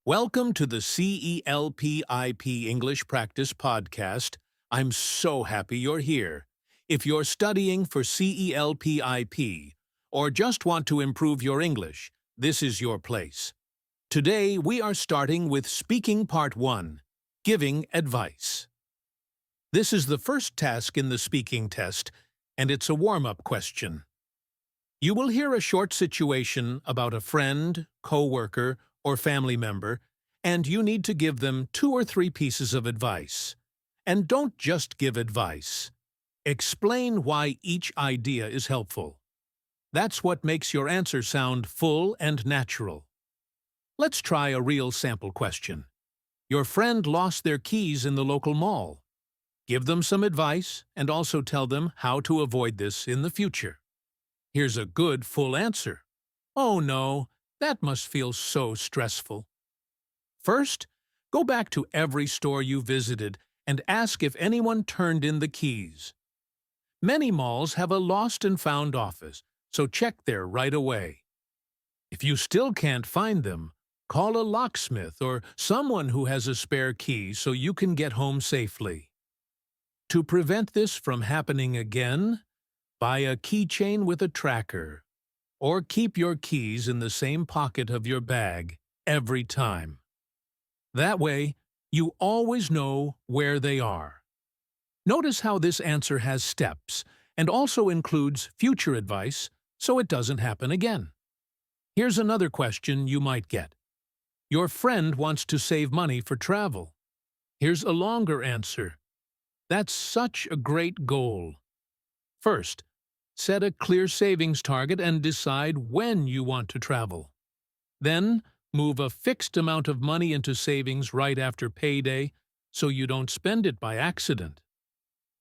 Welcome to the CELPIP English Practice Podcast. I'm so happy you're here. If you're studying for CELPIP or just want to improve your English, this is your place. Today we are starting with Speaking Part 1, Giving Advice. This is the first task in the speaking test, and it's a warm-up question. You will hear a short situation about a friend, co-worker, or family member, and you need to give them 2 or 3 pieces of advice. And don't just give advice. Explain why each idea is helpful. That's what makes your answer sound full and natural. Let's try a real sample question. Your friend lost their keys in the local mall. Give them some advice and also tell them how to avoid this in the future. Here's a good full answer. Oh no, that must feel so stressful. First, go back to every store you visited and ask if anyone turned in the keys. Many malls have a lost and found office, so check there right away. If you still can't find them, call a locksmith or someone who has a spare key so you can get home safely. To prevent this from happening again, buy a keychain with a tracker, or keep your keys in the same pocket of your bag every time. That way, you always know where they are. Notice how this answer has steps and also includes future advice so it doesn't happen again. Here's another question you might get. Your friend wants to save money for travel. Here's a longer answer. That's such a great goal. First, set a clear savings target and decide when you want to travel. Then, move a fixed amount of money into savings right after payday so you don't spend it by accident.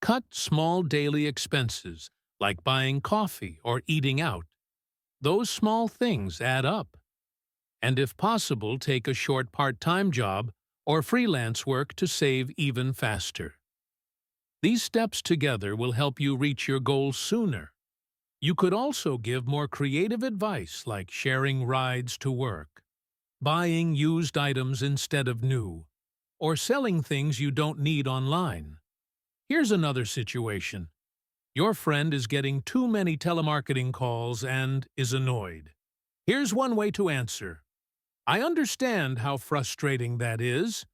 Cut small daily expenses, like buying coffee or eating out. Those small things add up. And if possible, take a short part-time job or freelance work to save even faster. These steps together will help you reach your goal sooner. You could also give more creative advice like sharing rides to work, buying used items instead of new, or selling things you don't need online. Here's another situation. Your friend is getting too many telemarketing calls and is annoyed. Here's one way to answer. I understand how frustrating that is.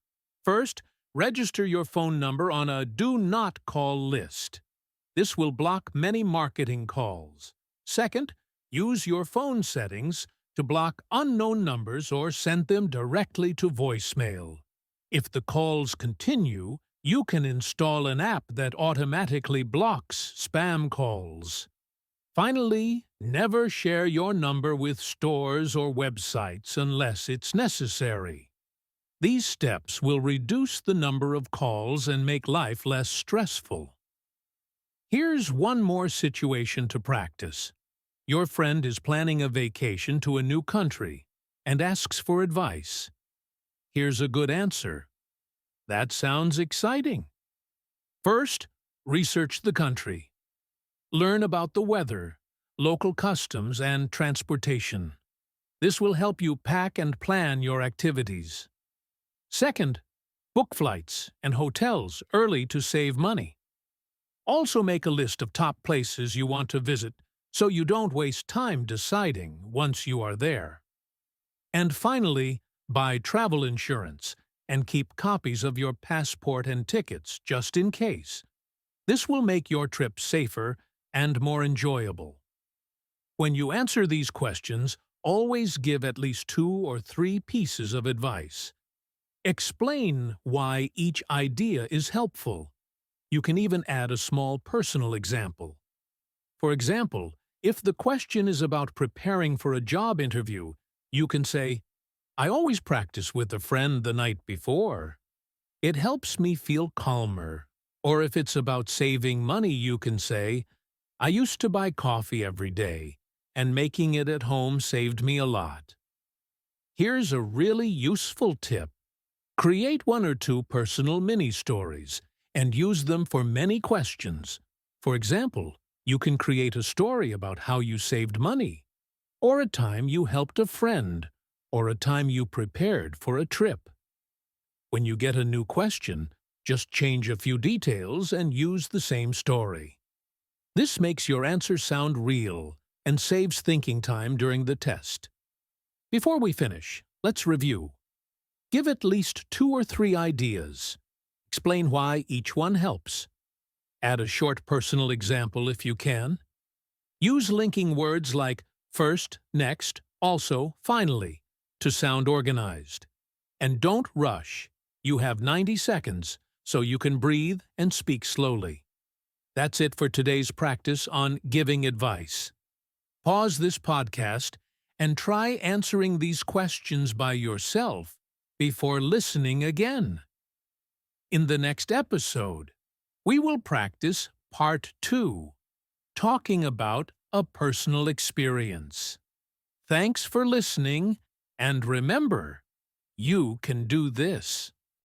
First, register your phone number on a Do Not Call list. This will block many marketing calls. Second, use your phone settings to block unknown numbers or send them directly to voicemail. If the calls continue, you can install an app that automatically blocks spam calls. Finally, never share your number with stores or websites unless it's necessary. These steps will reduce the number of calls and make life less stressful. Here's one more situation to practice. Your friend is planning a vacation to a new country and asks for advice. Here's a good answer. That sounds exciting. First, research the country. Learn about the weather, local customs, and transportation. This will help you pack and plan your activities. Second, book flights and hotels early to save money. Also make a list of top places you want to visit so you don't waste time deciding once you are there. And finally, buy travel insurance and keep copies of your passport and tickets just in case. This will make your trip safer and more enjoyable. When you answer these questions, always give at least 2 or 3 pieces of advice. Explain why each idea is helpful. You can even add a small personal example. For example, if the question is about preparing for a job interview, you can say, I always practice with a friend the night before. It helps me feel calmer. Or if it's about saving money, you can say, I used to buy coffee every day, and making it at home saved me a lot. Here's a really useful tip. Create 1 or 2 personal mini-stories and use them for many questions. For example, you can create a story about how you saved money, or a time you helped a friend, or a time you prepared for a trip. When you get a new question, just change a few details and use the same story. This makes your answer sound real and saves thinking time during the test. Before we finish, let's review. Give at least 2 or 3 ideas. Explain why each one helps. Add a short personal example if you can. Use linking words like first, next, also, finally to sound organized. And don't rush. You have 90 seconds, so you can breathe and speak slowly. That's it for today's practice on giving advice. Pause this podcast and try answering these questions by yourself before listening again. In the next episode, we will practice Part 2, talking about a personal experience. Thanks for listening, and remember, you can do this.